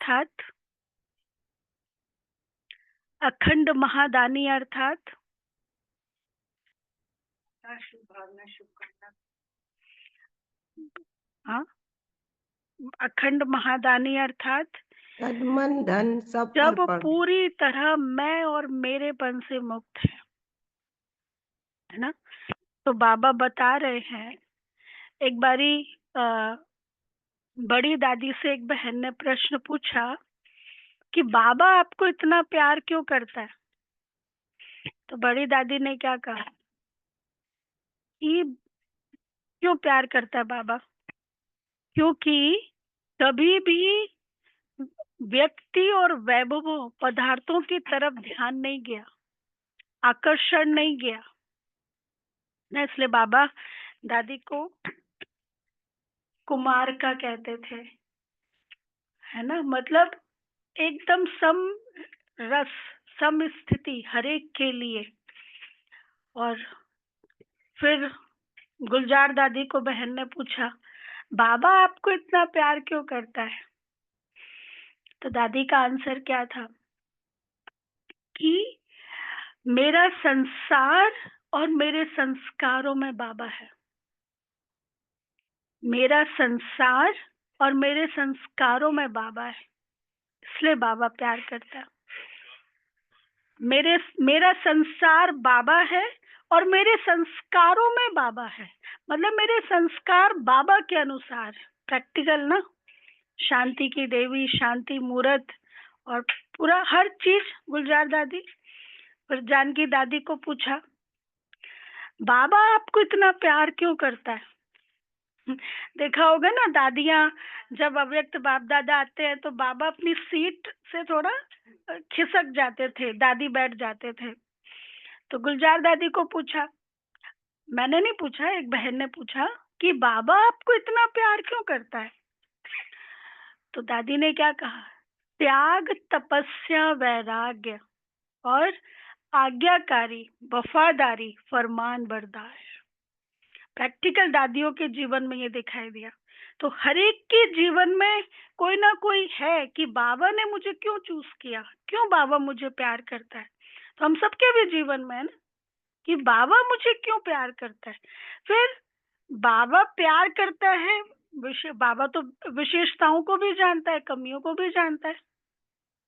अर्थात अखंड महादानी अर्थात शुभ भावना शुभ कामना। हाँ, अखंड महादानी अर्थात तन मन धन सब जब अर्पण। पूरी तरह मैं और मेरेपन से मुक्त है ना। तो बाबा बता रहे हैं, एक बारी बड़ी दादी से एक बहन ने प्रश्न पूछा कि बाबा आपको इतना प्यार क्यों करता है। तो बड़ी दादी ने क्या कहा कि क्यों प्यार करता है बाबा, क्योंकि कभी भी व्यक्ति और वैभवों पदार्थों की तरफ ध्यान नहीं गया, आकर्षण नहीं गया ना। इसलिए बाबा दादी को कुमार का कहते थे, है ना। मतलब एकदम सम रस, सम स्थिति हर एक के लिए। और फिर गुलजार दादी को बहन ने पूछा, बाबा आपको इतना प्यार क्यों करता है। तो दादी का आंसर क्या था कि मेरा संसार और मेरे संस्कारों में बाबा है। मेरा संसार और मेरे संस्कारों में बाबा है, इसलिए बाबा प्यार करता है। मेरा संसार बाबा है और मेरे संस्कारों में बाबा है। मतलब मेरे संस्कार बाबा के अनुसार, प्रैक्टिकल ना, शांति की देवी, शांति मूर्त और पूरा हर चीज। गुलजार दादी फिर जानकी दादी को पूछा, बाबा आपको इतना प्यार क्यों करता है। देखा होगा ना, दादियाँ जब अव्यक्त बाप दादा आते हैं तो बाबा अपनी सीट से थोड़ा खिसक जाते थे, दादी बैठ जाते थे। तो गुलजार दादी को पूछा, मैंने नहीं पूछा, एक बहन ने पूछा कि बाबा आपको इतना प्यार क्यों करता है। तो दादी ने क्या कहा, त्याग, तपस्या, वैराग्य और आज्ञाकारी, वफादारी, फरमान बरदार। प्रैक्टिकल दादियों के जीवन में ये दिखाई दिया। तो हर एक के जीवन में कोई ना कोई है कि बाबा ने मुझे क्यों चूज किया, क्यों बाबा मुझे प्यार करता है। तो हम सबके भी जीवन में है ना कि बाबा मुझे क्यों प्यार करता है। फिर बाबा प्यार करता है, बाबा तो विशेषताओं को भी जानता है, कमियों को भी जानता है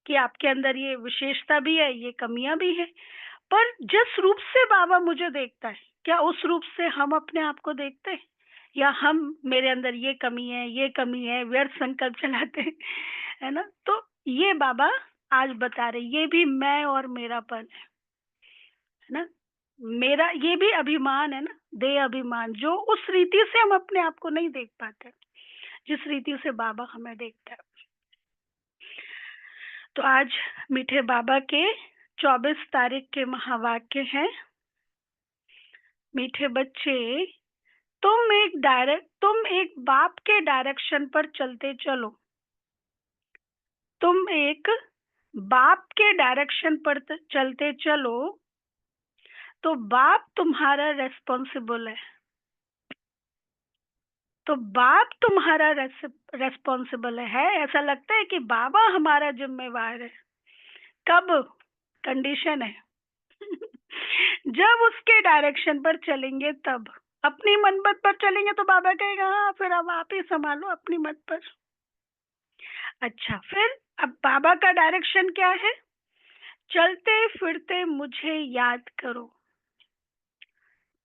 कि आपके अंदर ये विशेषता भी है, ये कमियां भी है। पर जिस रूप से बाबा मुझे देखता है, क्या उस रूप से हम अपने आप को देखते हैं, या हम मेरे अंदर ये कमी है, ये कमी है, व्यर्थ संकल्प चलाते हैं, है ना। तो ये बाबा आज बता रहे, ये भी मैं और मेरापन है ना। मेरा ये भी अभिमान है ना, दे अभिमान, जो उस रीति से हम अपने आप को नहीं देख पाते, जिस रीति से बाबा हमें देखता है। तो आज मीठे बाबा के 24 तारीख के महावाक्य हैं, मीठे बच्चे, तुम एक बाप के डायरेक्शन पर चलते चलो। तुम एक बाप के डायरेक्शन पर चलते चलो तो बाप तुम्हारा रेस्पॉन्सिबल है। तो बाप तुम्हारा रेस्पॉन्सिबल है। ऐसा लगता है कि बाबा हमारा जिम्मेवार है। कब? कंडीशन है जब उसके डायरेक्शन पर चलेंगे तब। अपनी मनमत पर चलेंगे तो बाबा कहेगा हाँ फिर अब आप ही संभालो अपनी मत पर। अच्छा, फिर अब बाबा का डायरेक्शन क्या है? चलते फिरते मुझे याद करो।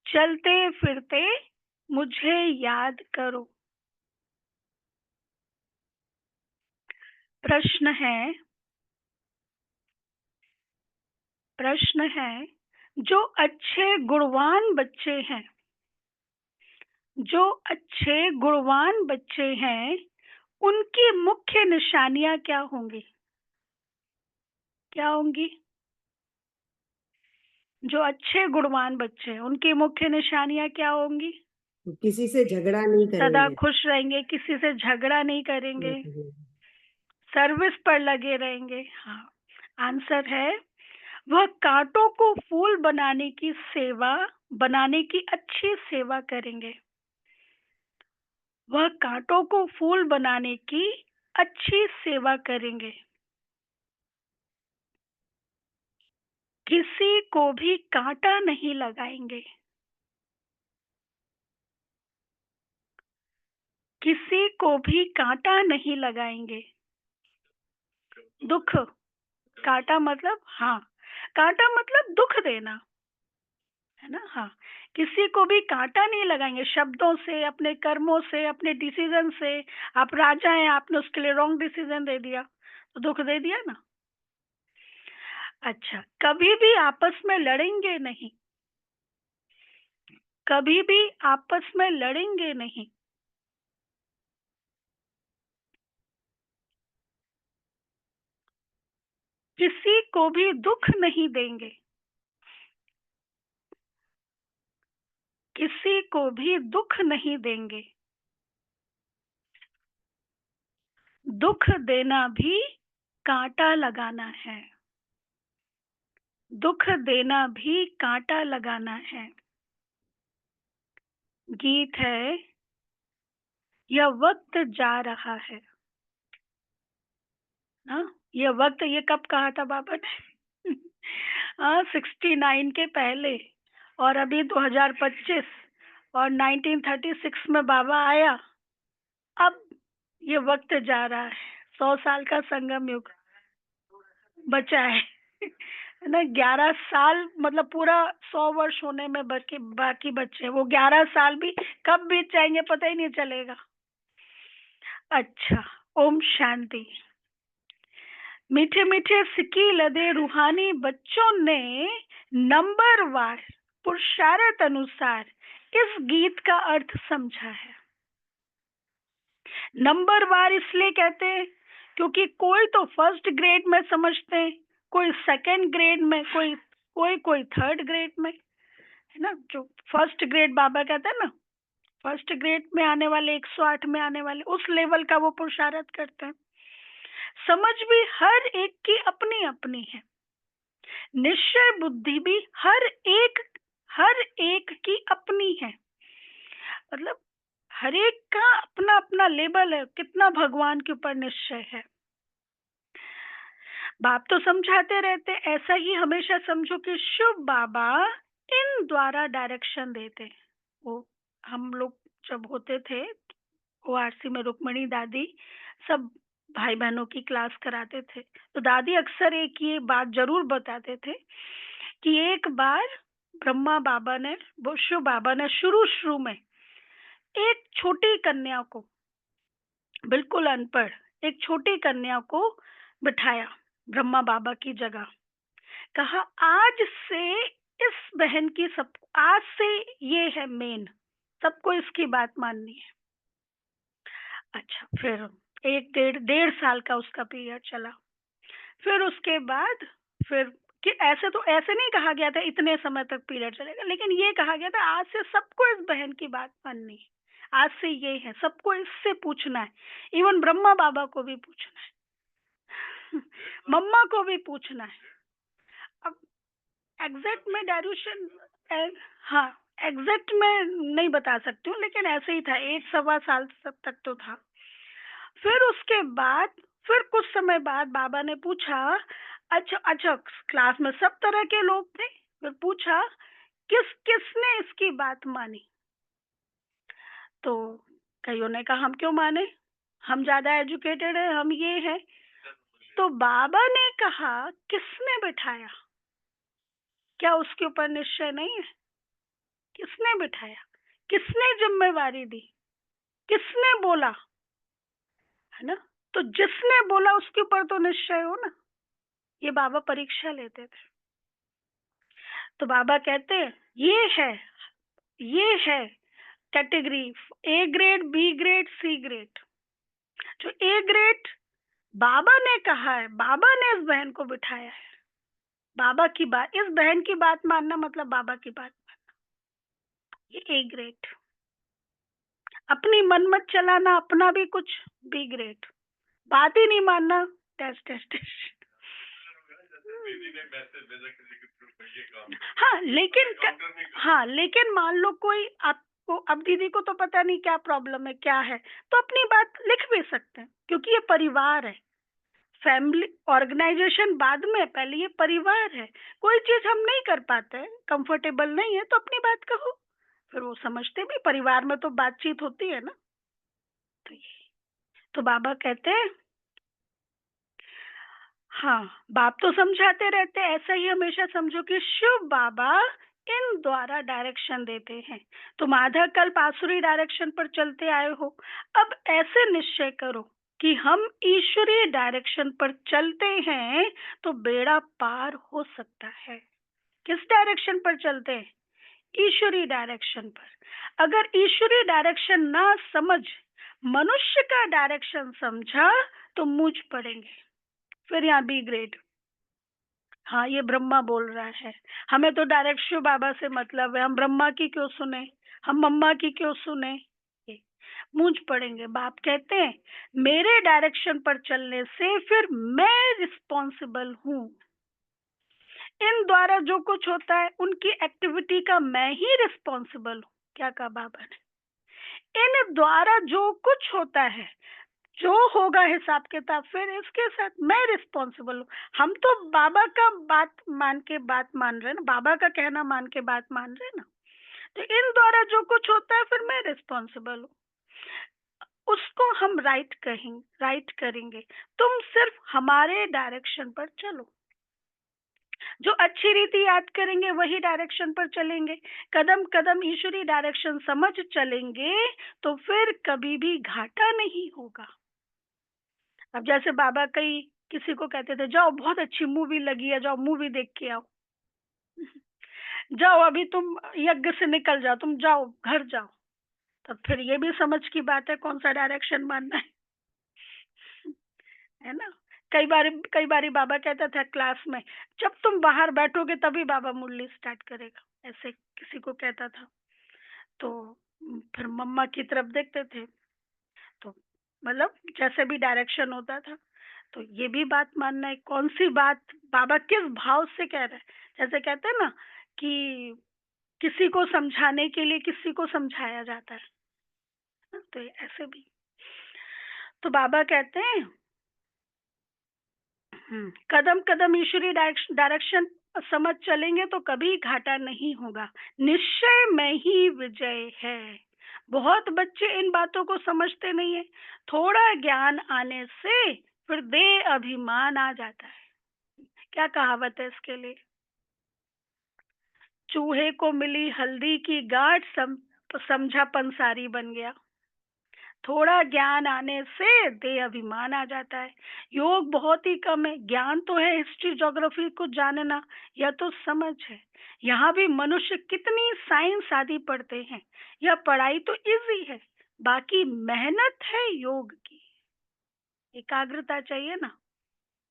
चलते फिरते मुझे याद करो। प्रश्न है, जो अच्छे गुणवान बच्चे हैं, जो अच्छे गुणवान बच्चे हैं, उनकी मुख्य निशानियां क्या होंगी? क्या होंगी? जो अच्छे गुणवान बच्चे हैं उनकी मुख्य निशानियां क्या होंगी? किसी से झगड़ा नहीं सदा करेंगे। खुश रहेंगे, किसी से झगड़ा नहीं करेंगे, सर्विस पर लगे रहेंगे। हाँ, आंसर है, वह कांटों को फूल बनाने की अच्छी सेवा करेंगे। वह कांटों को फूल बनाने की अच्छी सेवा करेंगे, किसी को भी कांटा नहीं लगाएंगे, किसी को भी कांटा नहीं लगाएंगे। दुख, कांटा मतलब, हाँ, कांटा मतलब दुख देना, है ना। हाँ, किसी को भी कांटा नहीं लगाएंगे शब्दों से, अपने कर्मों से, अपने डिसीजन से। आप राजा हैं, आपने उसके लिए रॉन्ग डिसीजन दे दिया तो दुख दे दिया ना। अच्छा, कभी भी आपस में लड़ेंगे नहीं, कभी भी आपस में लड़ेंगे नहीं, किसी को भी दुख नहीं देंगे, किसी को भी दुख नहीं देंगे। दुख देना भी कांटा लगाना है, दुख देना भी कांटा लगाना है। गीत है, यह वक्त जा रहा है ना। ये वक्त, ये कब कहा था बाबा ने? हाँ, 69 के पहले, और अभी 2025, और 1936 में बाबा आया। अब ये वक्त जा रहा है, 100 साल का संगम युग बचा है। है ना, 11 साल मतलब पूरा 100 वर्ष होने में बाकी बाकी बचे, वो 11 साल भी कब बीत जाएंगे पता ही नहीं चलेगा। अच्छा, ओम शांति। मीठे मीठे सिक्की लदे रूहानी बच्चों ने नंबरवार पुरुषार्थ अनुसार इस गीत का अर्थ समझा है। नंबरवार इसलिए कहते हैं क्योंकि कोई तो फर्स्ट ग्रेड में समझते हैं, कोई सेकंड ग्रेड में, कोई कोई कोई थर्ड ग्रेड में, है ना। जो फर्स्ट ग्रेड बाबा कहते हैं ना, फर्स्ट ग्रेड में आने वाले, 108 में आने वाले, उस लेवल का वो पुरुषार्थ करते हैं। समझ भी हर एक की अपनी अपनी है, निश्चय बुद्धि भी हर एक की अपनी है। मतलब हर एक का अपना अपना लेवल है, कितना भगवान के ऊपर निश्चय है। बाप तो समझाते रहते, ऐसा ही हमेशा समझो कि शुभ बाबा इन द्वारा डायरेक्शन देते। वो हम लोग जब होते थे ओआरसी में, रुक्मणी दादी सब भाई बहनों की क्लास कराते थे, तो दादी अक्सर एक ये बात जरूर बताते थे कि एक बार ब्रह्मा बाबा ने, वो शिव बाबा ने शुरू शुरू में एक छोटी कन्या को, बिल्कुल अनपढ़, एक छोटी कन्या को बिठाया ब्रह्मा बाबा की जगह। कहा आज से इस बहन की, सब आज से ये है मेन, सबको इसकी बात माननी है। अच्छा, फिर एक डेढ़ साल का उसका पीरियड चला। फिर उसके बाद, फिर कि ऐसे तो ऐसे नहीं कहा गया था इतने समय तक पीरियड चलेगा, लेकिन ये कहा गया था आज से सबको इस बहन की बात माननी है, आज से ये है, सबको इससे पूछना है, इवन ब्रह्मा बाबा को भी पूछना है, मम्मा को भी पूछना है। अब एग्जैक्ट में डायरेक्शन, हाँ, एग्जैक्ट में नहीं बता सकती हूँ, लेकिन ऐसे ही था, 1 सवा साल तक तो था। फिर उसके बाद, फिर कुछ समय बाद बाबा ने पूछा, अच्छा अच्छा, क्लास में सब तरह के लोग थे, फिर पूछा किसने इसकी बात मानी। तो कईयों ने कहा हम क्यों माने, हम ज्यादा एजुकेटेड है, हम ये है। तो बाबा ने कहा किसने बिठाया, क्या उसके ऊपर निश्चय नहीं है? किसने बिठाया, किसने जिम्मेवारी दी, किसने बोला, है ना। तो जिसने बोला उसके ऊपर तो निश्चय हो ना। ये बाबा परीक्षा लेते थे। तो बाबा कहते हैं ये है category, A grade, B grade, C grade. जो ए ग्रेड बाबा ने कहा है, बाबा ने इस बहन को बिठाया है, बाबा की बात, इस बहन की बात मानना मतलब बाबा की बात मानना, ये ए ग्रेड। अपनी मन मत चलाना, अपना भी कुछ, बी ग्रेड। बात ही नहीं मानना, टेस्ट टेस्ट टेस्ट। हाँ लेकिन, हाँ लेकिन मान लो कोई आप को, अब दीदी को तो पता नहीं क्या प्रॉब्लम है, क्या है, तो अपनी बात लिख भी सकते हैं, क्योंकि ये परिवार है। फैमिली ऑर्गेनाइजेशन बाद में, पहले ये परिवार है। कोई चीज हम नहीं कर पाते हैं, कंफर्टेबल नहीं है, तो अपनी बात कहो, फिर वो समझते भी। परिवार में तो बातचीत होती है ना। तो ये, तो बाबा कहते हैं, हाँ, बाप तो समझाते रहते हैं, ऐसा ही हमेशा समझो कि शिव बाबा इन द्वारा डायरेक्शन देते हैं। तुम आधा कल्प आसुरी डायरेक्शन पर चलते आए हो, अब ऐसे निश्चय करो कि हम ईश्वरीय डायरेक्शन पर चलते हैं, तो बेड़ा पार हो सकता है। किस डायरेक्शन पर चलते हैं? ईश्वरीय डायरेक्शन पर। अगर ईश्वरीय डायरेक्शन ना समझ, मनुष्य का डायरेक्शन समझा, तो मुझ पड़ेंगे। फिर यहाँ बी ग्रेड, हाँ ये ब्रह्मा बोल रहा है, हमें तो डायरेक्ट शिव बाबा से मतलब है, हम ब्रह्मा की क्यों सुने, हम मम्मा की क्यों सुने। ये मूंझ पड़ेंगे। बाप कहते हैं, मेरे डायरेक्शन पर चलने से फिर मैं रिस्पॉन्सिबल हूँ। इन द्वारा जो कुछ होता है, उनकी एक्टिविटी का मैं ही रिस्पॉन्सिबल हूँ। क्या कहा बाबा ने? इन द्वारा जो कुछ होता है, जो होगा हिसाब किताब, फिर इसके साथ मैं रिस्पॉन्सिबल हूँ। हम तो बाबा का बात मान रहे हैं ना, बाबा का कहना मान के बात मान रहे हैं ना। तो इन द्वारा जो कुछ होता है, फिर मैं रिस्पॉन्सिबल हूँ, उसको हम राइट करेंगे। तुम सिर्फ हमारे डायरेक्शन पर चलो, जो अच्छी रीति याद करेंगे वही डायरेक्शन पर चलेंगे, कदम कदम ईश्वरी डायरेक्शन समझ चलेंगे, तो फिर कभी भी घाटा नहीं होगा। अब जैसे बाबा कई किसी को कहते थे, जाओ बहुत अच्छी मूवी लगी है, जाओ मूवी देख के आओ। जाओ अभी तुम यज्ञ से निकल जाओ, तुम जाओ घर जाओ। तब फिर ये भी समझ की बात है, कौन सा डायरेक्शन मानना है ना। कई बारी बाबा कहता था क्लास में, जब तुम बाहर बैठोगे तभी बाबा मुरली स्टार्ट करेगा, ऐसे किसी को कहता था। तो फिर मम्मा की तरफ देखते थे, तो मतलब जैसे भी डायरेक्शन होता था। तो ये भी बात मानना है, कौन सी बात बाबा किस भाव से कह रहे हैं। जैसे कहते हैं ना कि किसी को समझाने के लिए किसी को समझाया जाता है, तो ये ऐसे भी। तो बाबा कहते हैं, कदम कदम ईश्वरी डायरेक्शन समझ चलेंगे तो कभी घाटा नहीं होगा। निश्चय में ही विजय है। बहुत बच्चे इन बातों को समझते नहीं है। थोड़ा ज्ञान आने से फिर दे अभिमान आ जाता है। क्या कहावत है इसके लिए? चूहे को मिली हल्दी की गांठ, समझा पंसारी बन गया। थोड़ा ज्ञान आने से दे अभिमान आ जाता है। योग बहुत ही कम है, ज्ञान तो है, हिस्ट्री ज्योग्राफी को जानना, यह तो समझ है। यहाँ भी मनुष्य कितनी साइंस आदि पढ़ते हैं, यह पढ़ाई तो इजी है, बाकी मेहनत है योग की। एकाग्रता चाहिए ना,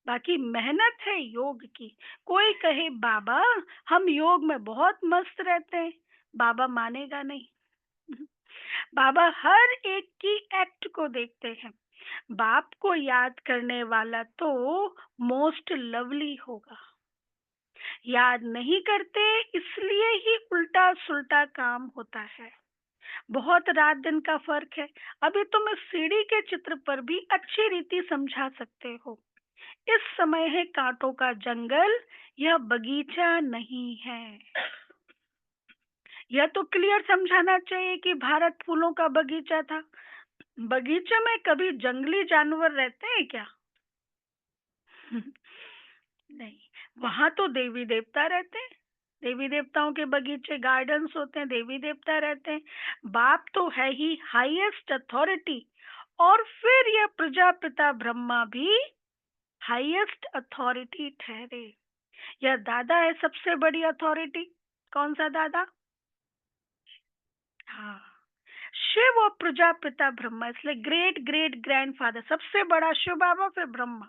बाकी मेहनत है योग की। कोई कहे बाबा हम योग में बहुत मस्त रहते हैं, बाबा मानेगा नहीं। बाबा हर एक की एक्ट को देखते हैं। बाप को याद करने वाला तो मोस्ट लवली होगा। याद नहीं करते, इसलिए ही उल्टा सुल्टा काम होता है। बहुत रात दिन का फर्क है। अभी तुम इस सीढ़ी के चित्र पर भी अच्छी रीति समझा सकते हो। इस समय है कांटों का जंगल, यह बगीचा नहीं है। यह तो क्लियर समझाना चाहिए कि भारत फूलों का बगीचा था। बगीचे में कभी जंगली जानवर रहते हैं क्या? नहीं, वहां तो देवी देवता रहते हैं। देवी देवताओं के बगीचे गार्डन्स होते हैं, देवी देवता रहते हैं। बाप तो है ही हाईएस्ट अथॉरिटी, और फिर यह प्रजापिता ब्रह्मा भी हाईएस्ट अथॉरिटी ठहरे। यह दादा है सबसे बड़ी अथॉरिटी। कौन सा दादा? हाँ, शिव और प्रजापिता ब्रह्मा, इसलिए ग्रेट ग्रेट ग्रैंडफादर सबसे बड़ा शिव बाबा, फिर ब्रह्मा।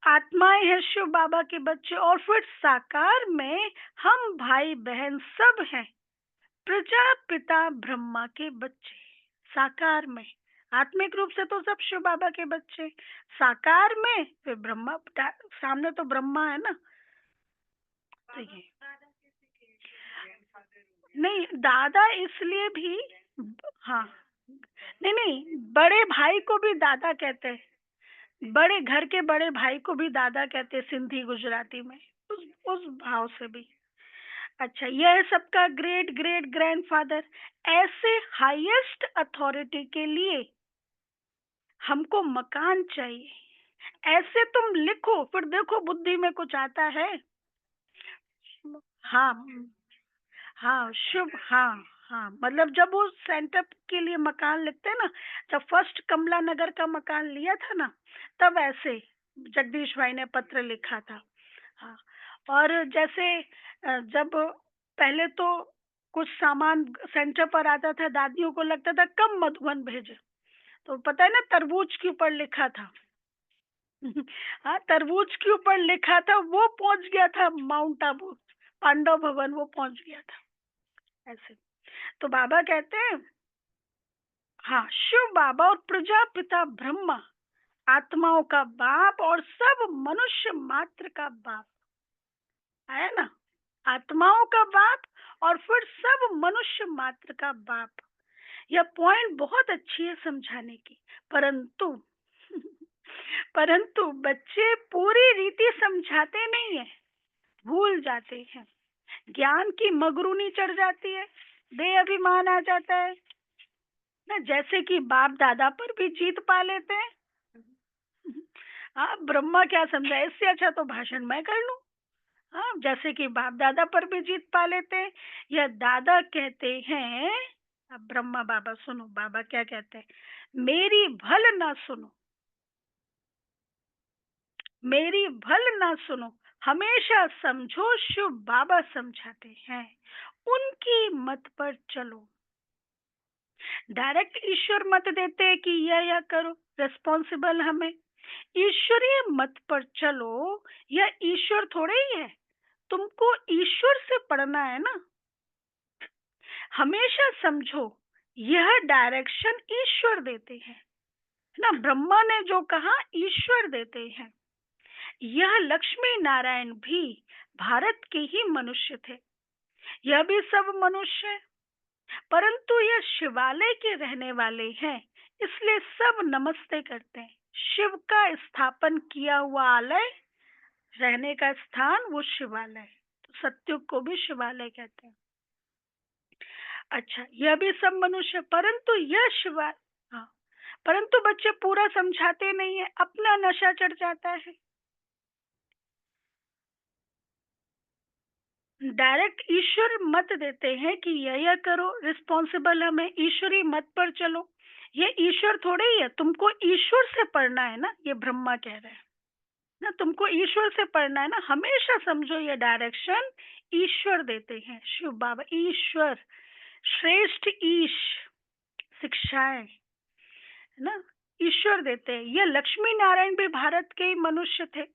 आत्माएं हैं शिव बाबा के बच्चे, और फिर साकार में हम भाई बहन सब हैं प्रजापिता ब्रह्मा के बच्चे। साकार में, आत्मिक रूप से तो सब शिव बाबा के बच्चे, साकार में फिर ब्रह्मा, सामने तो ब्रह्मा है ना। तो ये नहीं, दादा इसलिए भी हाँ, नहीं नहीं, बड़े भाई को भी दादा कहते हैं, बड़े घर के बड़े भाई को भी दादा कहते हैं सिंधी गुजराती में, उस भाव से भी। अच्छा, यह सबका ग्रेट ग्रेट ग्रैंडफादर, ऐसे हाईएस्ट अथॉरिटी के लिए हमको मकान चाहिए। ऐसे तुम लिखो, फिर देखो बुद्धि में कुछ आता है। हाँ, हाँ शुभ, हाँ हाँ, मतलब जब वो सेंटअप के लिए मकान लिखते हैं ना, जब फर्स्ट कमला नगर का मकान लिया था ना, तब ऐसे जगदीश भाई ने पत्र लिखा था। हाँ, और जैसे जब पहले तो कुछ सामान सेंटर पर आता था, दादियों को लगता था कम मधुबन भेजे, तो पता है ना तरबूज के ऊपर लिखा था। हाँ, तरबूज के ऊपर लिखा था, वो पहुंच गया था माउंट आबू, पांडव भवन वो पहुंच गया था ऐसे। तो बाबा कहते हैं, हाँ, शिव बाबा और प्रजापिता ब्रह्मा, आत्माओं का बाप और सब मनुष्य मात्र का बाप है ना, आत्माओं का बाप और फिर सब मनुष्य मात्र का बाप। यह पॉइंट बहुत अच्छी है समझाने की, परंतु परंतु बच्चे पूरी रीति समझाते नहीं है, भूल जाते हैं, ज्ञान की मगरूनी चढ़ जाती है, दे अभिमान आ जाता है ना, जैसे कि बाप दादा पर भी जीत पा लेते हैं। हाँ, ब्रह्मा क्या समझा, इससे अच्छा तो भाषण मैं कर लूं। हाँ, जैसे कि बाप दादा पर भी जीत पा लेते हैं। यह दादा कहते हैं, अब ब्रह्मा बाबा सुनो, बाबा क्या कहते हैं, मेरी भल ना सुनो, मेरी भल ना सुनो, हमेशा समझो शिव बाबा समझाते हैं, उनकी मत पर चलो। डायरेक्ट ईश्वर मत देते हैं कि यह करो, रिस्पॉन्सिबल हमें। ईश्वरीय मत पर चलो, यह ईश्वर थोड़े ही है, तुमको ईश्वर से पढ़ना है ना। हमेशा समझो, यह डायरेक्शन ईश्वर देते हैं ना, ब्रह्मा ने जो कहा ईश्वर देते हैं। यह लक्ष्मी नारायण भी भारत के ही मनुष्य थे, यह भी सब मनुष्य है, परंतु यह शिवालय के रहने वाले हैं, इसलिए सब नमस्ते करते हैं। शिव का स्थापन किया हुआ आलय, रहने का स्थान वो शिवालय, तो सत्युग को भी शिवालय कहते हैं। अच्छा, यह भी सब मनुष्य, परंतु यह शिवा, हाँ, परंतु बच्चे पूरा समझाते नहीं है, अपना नशा चढ़ जाता है। डायरेक्ट ईश्वर मत देते हैं कि यह करो, रिस्पॉन्सिबल हमें, ईश्वरी मत पर चलो। ये ईश्वर थोड़े ही है, तुमको ईश्वर से पढ़ना है ना, ये ब्रह्मा कह रहे हैं ना, तुमको ईश्वर से पढ़ना है ना, हमेशा समझो ये डायरेक्शन ईश्वर देते हैं, शिव बाबा ईश्वर, श्रेष्ठ ईश, शिक्षाएं है ना, ईश्वर देते हैं। ये लक्ष्मी नारायण भी भारत के ही मनुष्य थे,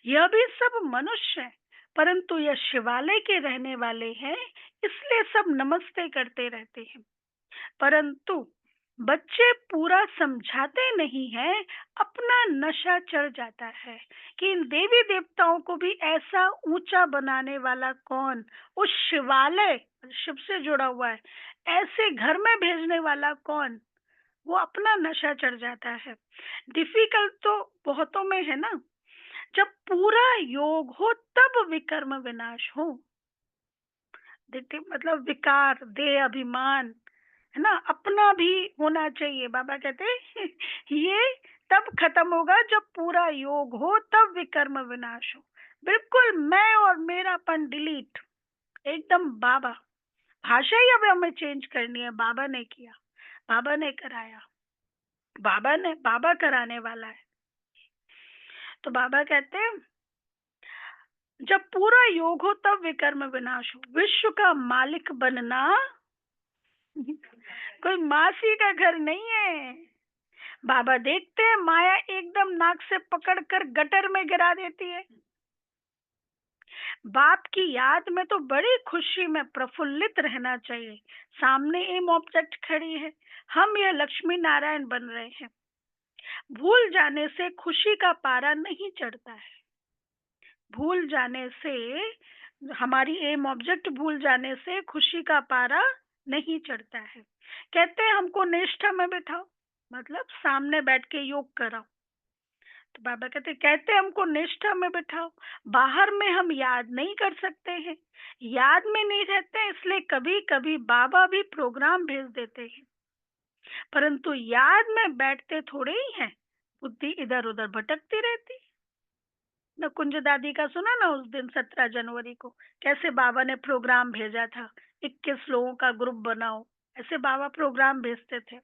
यह भी सब मनुष्य है, परंतु यह शिवालय के रहने वाले हैं, इसलिए सब नमस्ते करते रहते हैं। परंतु बच्चे पूरा समझाते नहीं हैं, अपना नशा चढ़ जाता है कि इन देवी देवताओं को भी ऐसा ऊंचा बनाने वाला कौन, उस शिवालय, शिव से जुड़ा हुआ है, ऐसे घर में भेजने वाला कौन, वो अपना नशा चढ़ जाता है। डिफिकल्ट तो बहुतों में है ना, जब पूरा योग हो तब विकर्म विनाश हो, देखते मतलब विकार, दे अभिमान, है ना, अपना भी होना चाहिए। बाबा कहते हैं ये तब खत्म होगा जब पूरा योग हो, तब विकर्म विनाश हो। बिल्कुल मैं और मेरापन डिलीट, एकदम बाबा। भाषा ही अब हमें चेंज करनी है, बाबा ने किया, बाबा ने कराया, बाबा कराने वाला है। तो बाबा कहते हैं, जब पूरा योग हो तब विकर्म विनाश हो। विश्व का मालिक बनना कोई मासी का घर नहीं है। बाबा देखते हैं माया एकदम नाक से पकड़कर गटर में गिरा देती है, बाप की याद में तो बड़ी खुशी में प्रफुल्लित रहना चाहिए। सामने एम ऑब्जेक्ट खड़ी है, हम यह लक्ष्मी नारायण बन रहे हैं, भूल जाने से खुशी का पारा नहीं चढ़ता है, भूल जाने से हमारी एम ऑब्जेक्ट भूल जाने से खुशी का पारा नहीं चढ़ता है। कहते हैं हमको निष्ठा में बिठाओ, मतलब सामने बैठ के योग कराओ। तो बाबा कहते हमको निष्ठा में बिठाओ। बाहर में हम याद नहीं कर सकते हैं, याद में नहीं रहते, इसलिए कभी कभी बाबा भी प्रोग्राम भेज देते हैं, परंतु याद में बैठते थोड़े ही हैं। बुद्धि इधर उधर भटकती रहती। न कुंज दादी का सुना ना उस दिन 17 जनवरी को, कैसे बाबा ने प्रोग्राम भेजा था, 21 लोगों का ग्रुप बनाओ, ऐसे बाबा प्रोग्राम भेजते थे।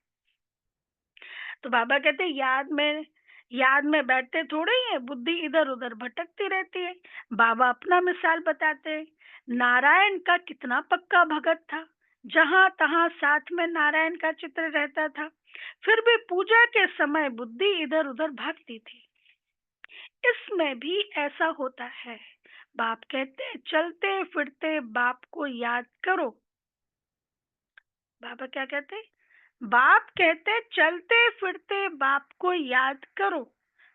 तो बाबा कहते याद में बैठते थोड़े ही है, बुद्धि इधर उधर भटकती रहती है। बाबा अपना मिसाल बताते हैं, नारायण का कितना पक्का भगत था, जहां तहां साथ में नारायण का चित्र रहता था, फिर भी पूजा के समय बुद्धि इधर उधर भागती थी। इसमें भी ऐसा होता है। बाप कहते हैं चलते फिरते बाप को याद करो। बाबा क्या कहते हैं? बाप कहते चलते फिरते बाप को याद करो,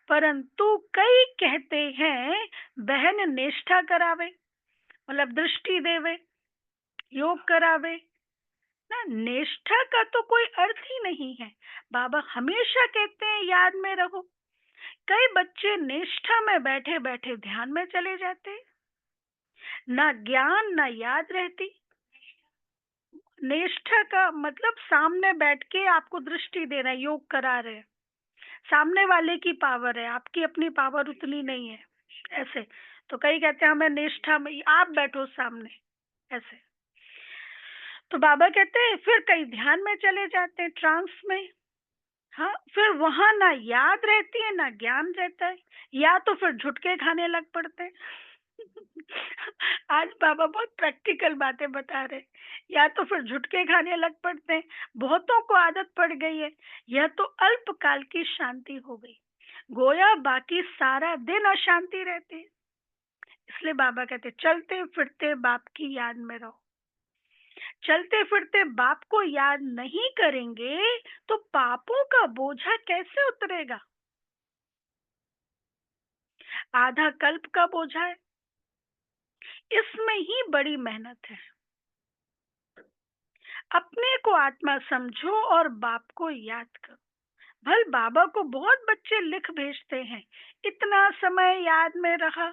परंतु कई कहते हैं बहन निष्ठा करावे, मतलब दृष्टि देवे, योग करावे ना। निष्ठा का तो कोई अर्थ ही नहीं है। बाबा हमेशा कहते हैं याद में रहो। कई बच्चे निष्ठा में बैठे बैठे ध्यान में चले जाते हैं, ना ज्ञान ना याद रहती। निष्ठा का मतलब सामने बैठ के आपको दृष्टि दे रहे हैं, योग करा रहे हैं। सामने वाले की पावर है, आपकी अपनी पावर उतनी नहीं है, ऐसे। तो कई कहते हैं हमें निष्ठा में, आप बैठो सामने, ऐसे। तो बाबा कहते हैं फिर कई ध्यान में चले जाते हैं, ट्रांस में। हाँ, फिर वहां ना याद रहती है ना ज्ञान रहता है, या तो फिर झुटके खाने लग पड़ते हैं। आज बाबा बहुत प्रैक्टिकल बातें बता रहे हैं। या तो फिर झुटके खाने लग पड़ते हैं, बहुतों को आदत पड़ गई है। यह तो अल्पकाल की शांति हो गई, गोया बाकी सारा दिन अशांति रहती है। इसलिए बाबा कहते चलते फिरते बाप की याद में रहो। चलते फिरते बाप को याद नहीं करेंगे तो पापों का बोझा कैसे उतरेगा? आधा कल्प का बोझा है, इसमें ही बड़ी मेहनत है। अपने को आत्मा समझो और बाप को याद करो। भल बाबा को बहुत बच्चे लिख भेजते हैं, इतना समय याद में रहा,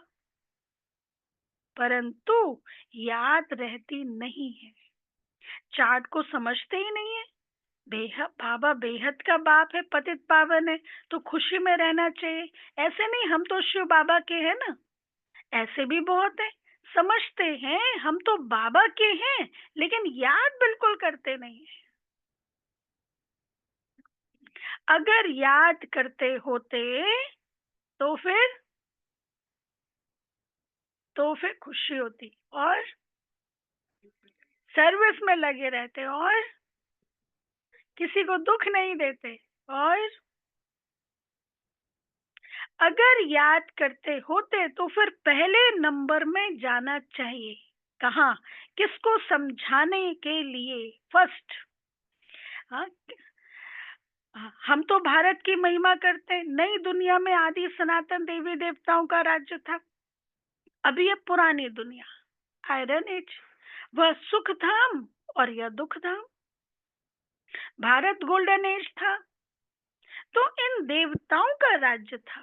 परंतु याद रहती नहीं है। चार्ट को समझते ही नहीं है। बेहद बाबा बेहद का बाप है, पतित पावन है, तो खुशी में रहना चाहिए। ऐसे नहीं हम तो शिव बाबा के हैं ना, ऐसे भी बहुत है। समझते हैं हम तो बाबा के हैं, लेकिन याद बिल्कुल करते नहीं है। अगर याद करते होते तो फिर खुशी होती, और सर्विस में लगे रहते, और किसी को दुख नहीं देते। और अगर याद करते होते तो फिर पहले नंबर में जाना चाहिए। कहाँ? किसको समझाने के लिए? फर्स्ट। हाँ, हम तो भारत की महिमा करते हैं, नई दुनिया में आदि सनातन देवी देवताओं का राज्य था। अभी ये पुरानी दुनिया, आयरन एज, वह सुख धाम और यह दुख धाम। भारत गोल्डन एज था, तो इन देवताओं का राज्य था।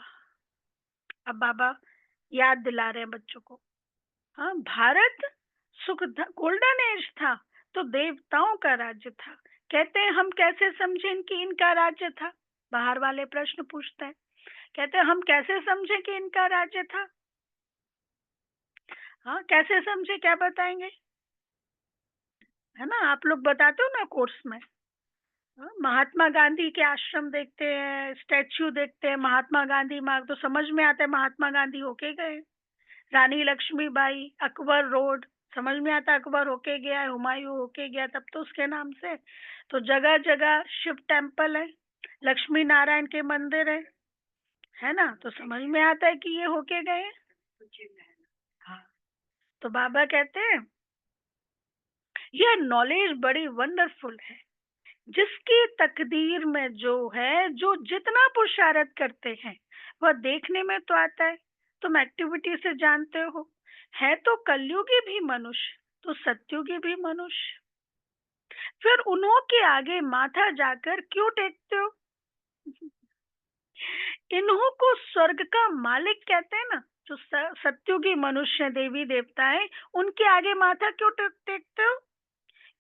अब बाबा याद दिला रहे हैं बच्चों को। हाँ, भारत गोल्डन एज था, तो देवताओं का राज्य था। कहते हैं हम कैसे समझें कि इनका राज्य था? बाहर वाले प्रश्न पूछते हैं। कहते हैं हम कैसे समझें कि इनका राज्य था? हाँ, कैसे समझे, क्या बताएंगे? है ना, आप लोग बताते हो ना कोर्स में। हाँ, महात्मा गांधी के आश्रम देखते हैं, स्टैच्यू देखते हैं, महात्मा गांधी मार्ग, तो समझ में आता है महात्मा गांधी होके गए। रानी लक्ष्मीबाई, अकबर रोड, समझ में आता अकबर होके गया है, हुमायूं होके गया, तब तो उसके नाम से। तो जगह जगह शिव टेम्पल है, लक्ष्मी नारायण के मंदिर है ना, तो समझ में आता है कि ये होके गए। हाँ, तो बाबा कहते हैं यह नॉलेज बड़ी वंडरफुल है, जिसकी तकदीर में जो है, जो जितना पुरुषार्थ करते हैं वह देखने में तो आता है। तुम एक्टिविटी से जानते हो, है तो कलयुगी भी मनुष्य तो सत्युगी भी मनुष्य। फिर उन्हों के आगे माथा जाकर क्यों टेकते हो? इन्हों को स्वर्ग का मालिक कहते हैं ना, जो सत्युगी मनुष्य देवी देवता है, उनके आगे माथा क्यों टेकते हो?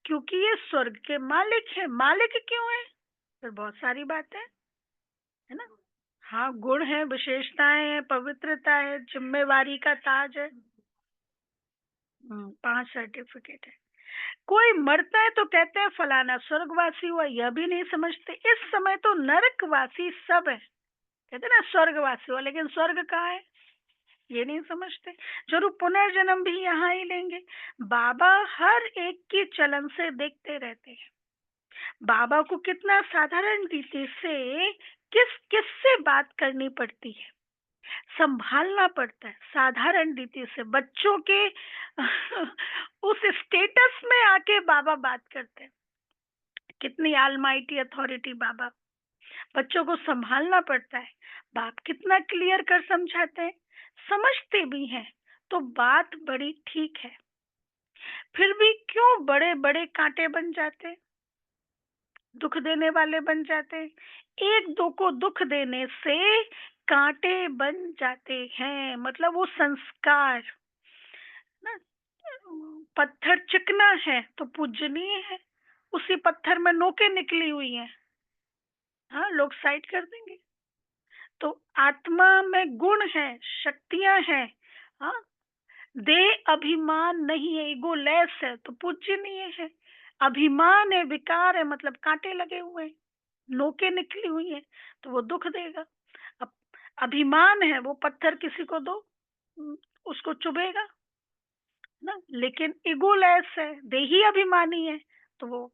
क्योंकि ये स्वर्ग के मालिक है। मालिक क्यों है? फिर बहुत सारी बातें है ना। हाँ, गुण है, विशेषताएं है, पवित्रता है, जिम्मेवारी का ताज है। 5 सर्टिफिकेट है। कोई मरता है तो कहते हैं फलाना स्वर्गवासी हुआ, यह भी नहीं समझते। इस समय तो नरकवासी सब है, कहते ना स्वर्गवासी हुआ, लेकिन स्वर्ग कहाँ है ये नहीं समझते। जरूर पुनर्जन्म भी यहाँ ही लेंगे। बाबा हर एक की चलन से देखते रहते हैं। बाबा को कितना साधारण रीति से किस किस से बात करनी पड़ती है, संभालना पड़ता है। साधारण रीति से बच्चों के उस स्टेटस में आके बाबा बात करते हैं। कितनी ऑलमाइटी अथॉरिटी बाबा, बच्चों को संभालना पड़ता है। बाप कितना क्लियर कर समझाते हैं, समझते भी हैं तो बात बड़ी ठीक है। फिर भी क्यों बड़े बड़े कांटे बन जाते, दुख देने वाले बन जाते। एक दो को दुख देने से कांटे बन जाते हैं, मतलब वो संस्कार ना। पत्थर चिकना है तो पूजनीय है, उसी पत्थर में नोकें निकली हुई हैं, हाँ लोग साइड कर देंगे। तो आत्मा में गुण है, शक्तियां हैं, हाँ। देह अभिमान नहीं है, ईगो लेस है तो पूजनीय है। अभिमान है, विकार है, मतलब कांटे लगे हुए हैं, नोके निकली हुई है तो वो दुख देगा। अब अभिमान है, वो पत्थर किसी को दो उसको चुभेगा ना। लेकिन ईगोलेस है, देही अभिमानी है तो वो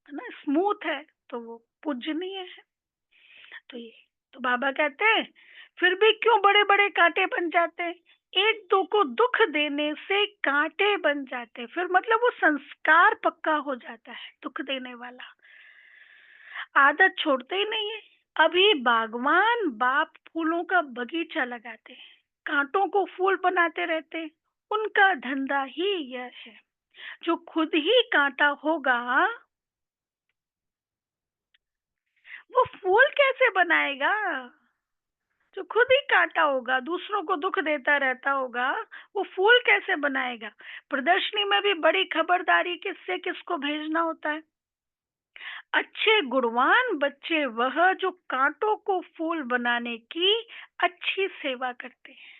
है ना स्मूथ है, तो वो पूजनीय है। तो ये तो बाबा कहते हैं फिर भी क्यों बड़े बड़े कांटे बन जाते हैं। एक दो को दुख देने से कांटे बन जाते हैं, फिर मतलब वो संस्कार पक्का हो जाता है दुख देने वाला, आदत छोड़ते ही नहीं है। अभी बागवान बाप फूलों का बगीचा लगाते हैं, कांटों को फूल बनाते रहते हैं। उनका धंधा ही यह है। जो खुद ही कांटा होगा वो फूल कैसे बनाएगा? जो खुद ही कांटा होगा, दूसरों को दुख देता रहता होगा, वो फूल कैसे बनाएगा? प्रदर्शनी में भी बड़ी खबरदारी किससे किसको भेजना होता है। अच्छे गुणवान बच्चे वह जो कांटों को फूल बनाने की अच्छी सेवा करते हैं,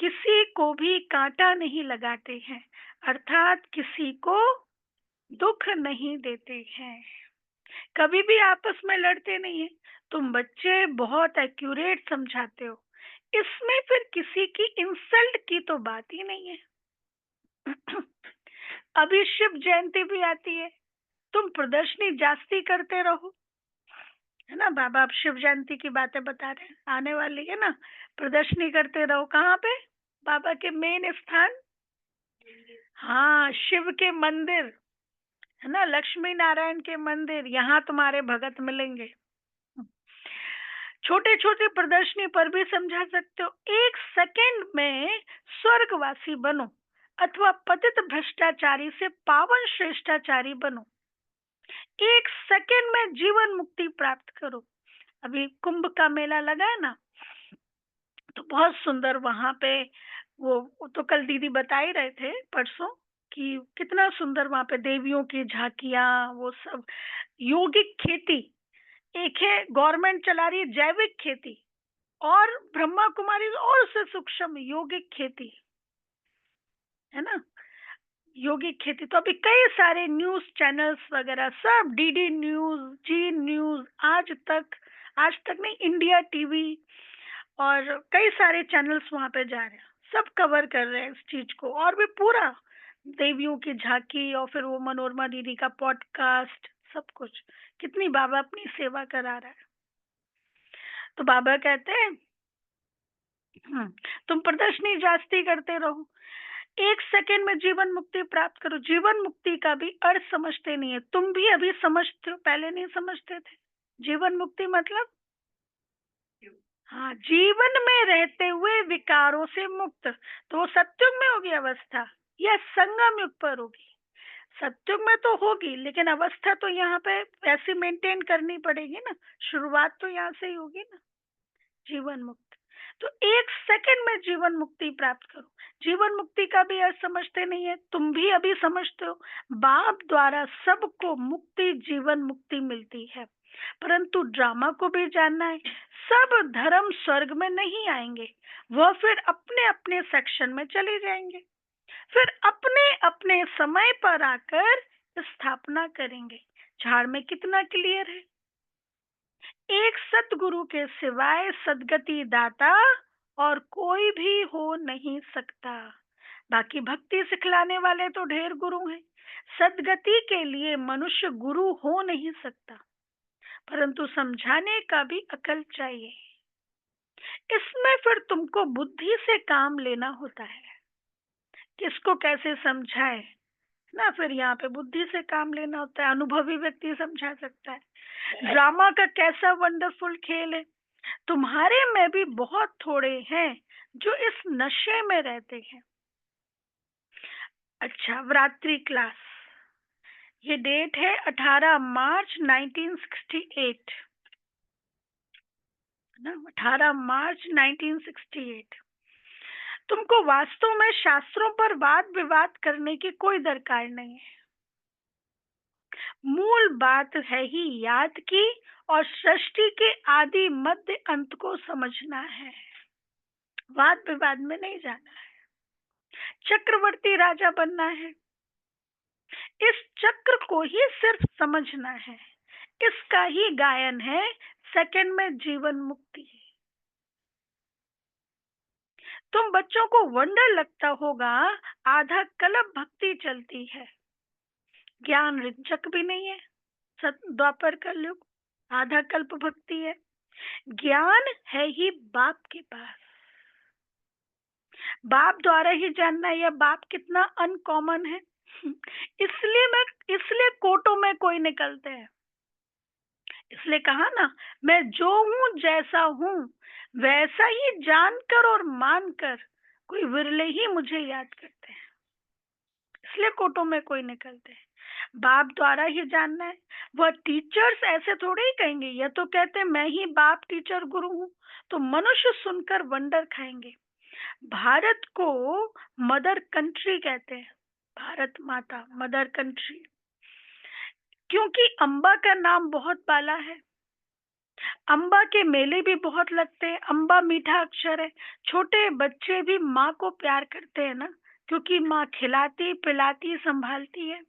किसी को भी कांटा नहीं लगाते हैं, अर्थात किसी को दुख नहीं देते हैं, कभी भी आपस में लड़ते नहीं है। तुम बच्चे बहुत एक्यूरेट समझाते हो, इसमें फिर किसी की इंसल्ट की तो बात ही नहीं है। अभी शिव जयंती भी आती है, तुम प्रदर्शनी जास्ती करते रहो, है ना। बाबा अब शिव जयंती की बातें बता रहे हैं, आने वाली है ना। प्रदर्शनी करते रहो, कहाँ पे? बाबा के मेन स्थान, हाँ शिव के मंदिर, है ना, लक्ष्मी नारायण के मंदिर, यहाँ तुम्हारे भगत मिलेंगे। छोटे छोटे प्रदर्शनी पर भी समझा सकते हो। एक सेकंड में स्वर्गवासी बनो अथवा पतित भ्रष्टाचारी से पावन श्रेष्ठाचारी बनो। एक सेकंड में जीवन मुक्ति प्राप्त करो। अभी कुंभ का मेला लगा है ना, तो बहुत सुंदर वहां पे वो तो कल दीदी बता ही रहे थे परसों कि कितना सुंदर वहां पे देवियों की झांकियां, वो सब योगिक खेती। एक है गवर्नमेंट चला रही है जैविक खेती, और ब्रह्मा कुमारी और उससे सूक्ष्म योगिक खेती, है ना। योगिक खेती तो अभी कई सारे न्यूज चैनल्स वगैरह सब, डीडी न्यूज, जी न्यूज, आज तक नहीं, इंडिया टीवी, और कई सारे चैनल्स वहां पे जा रहे हैं, सब कवर कर रहे हैं इस चीज को। और भी पूरा देवियों की झांकी, और फिर वो मनोरमा दीदी का पॉडकास्ट, सब कुछ। कितनी बाबा अपनी सेवा करा रहा है। तो बाबा कहते हैं तुम प्रदर्शनी जास्ती करते रहो, एक सेकेंड में जीवन मुक्ति प्राप्त करो। जीवन मुक्ति का भी अर्थ समझते नहीं है, तुम भी अभी समझते हो, पहले नहीं समझते थे। जीवन मुक्ति मतलब हाँ, जीवन में रहते हुए विकारों से मुक्त। तो सत्युग में होगी अवस्था या संगम युग पर होगी? सत्युग में तो होगी, लेकिन अवस्था तो यहाँ पे वैसे मेंटेन करनी पड़ेगी ना। शुरुआत तो यहाँ से ही होगी ना, जीवन मुक्त। तो 1 सेकंड में जीवन मुक्ति प्राप्त करो। जीवन मुक्ति का भी अर्थ समझते नहीं है, तुम भी अभी समझते हो। बाप द्वारा सबको मुक्ति, जीवन मुक्ति मिलती है, परंतु ड्रामा को भी जानना है। सब धर्म स्वर्ग में नहीं आएंगे, वह फिर अपने अपने सेक्शन में चले जाएंगे, फिर अपने अपने समय पर आकर स्थापना करेंगे। झाड़ में कितना क्लियर है? एक सतगुरु के सिवाय सदगति दाता और कोई भी हो नहीं सकता। बाकी भक्ति सिखलाने वाले तो ढेर गुरु हैं, सदगति के लिए मनुष्य गुरु हो नहीं सकता, परंतु समझाने का भी अकल चाहिए। इसमें फिर तुमको बुद्धि से काम लेना होता है, किसको कैसे समझाए ना, फिर यहाँ पे बुद्धि से काम लेना होता है। अनुभवी व्यक्ति समझा सकता है। ड्रामा का कैसा वंडरफुल खेल है। तुम्हारे में भी बहुत थोड़े हैं जो इस नशे में रहते हैं। अच्छा, व्रात्री क्लास, ये डेट है 18 मार्च 1968 ना, 18 मार्च 1968। तुमको वास्तव में शास्त्रों पर वाद विवाद करने की कोई दरकार नहीं है। मूल बात है ही याद की और सृष्टि के आदि मध्य अंत को समझना है, वाद विवाद में नहीं जाना है। चक्रवर्ती राजा बनना है, इस चक्र को ही सिर्फ समझना है, इसका ही गायन है सेकंड में जीवन मुक्ति। तुम बच्चों को वंडर लगता होगा, आधा कल्प भक्ति चलती है, ज्ञान रिंचक भी नहीं है। द्वापर कलयुग, आधा कल्प भक्ति है, ज्ञान है ही बाप के पास। बाप द्वारा ही जानना है, यह बाप कितना अनकॉमन है। इसलिए कोटों में कोई निकलते हैं। इसलिए कहा ना, मैं जो हूं जैसा हूं वैसा ही जानकर और मानकर कोई विरले ही मुझे याद करते हैं, इसलिए कोटों में कोई निकलते हैं। बाप द्वारा ही जानना है। वह टीचर्स ऐसे थोड़े ही कहेंगे, यह तो कहते हैं मैं ही बाप टीचर गुरु हूं, तो मनुष्य सुनकर वंडर खाएंगे। भारत को मदर कंट्री कहते हैं, भारत माता मदर कंट्री, क्योंकि अम्बा का नाम बहुत बाला है। अम्बा के मेले भी बहुत लगते हैं। अम्बा मीठा अक्षर है, छोटे बच्चे भी माँ को प्यार करते हैं ना, क्योंकि माँ खिलाती पिलाती संभालती है।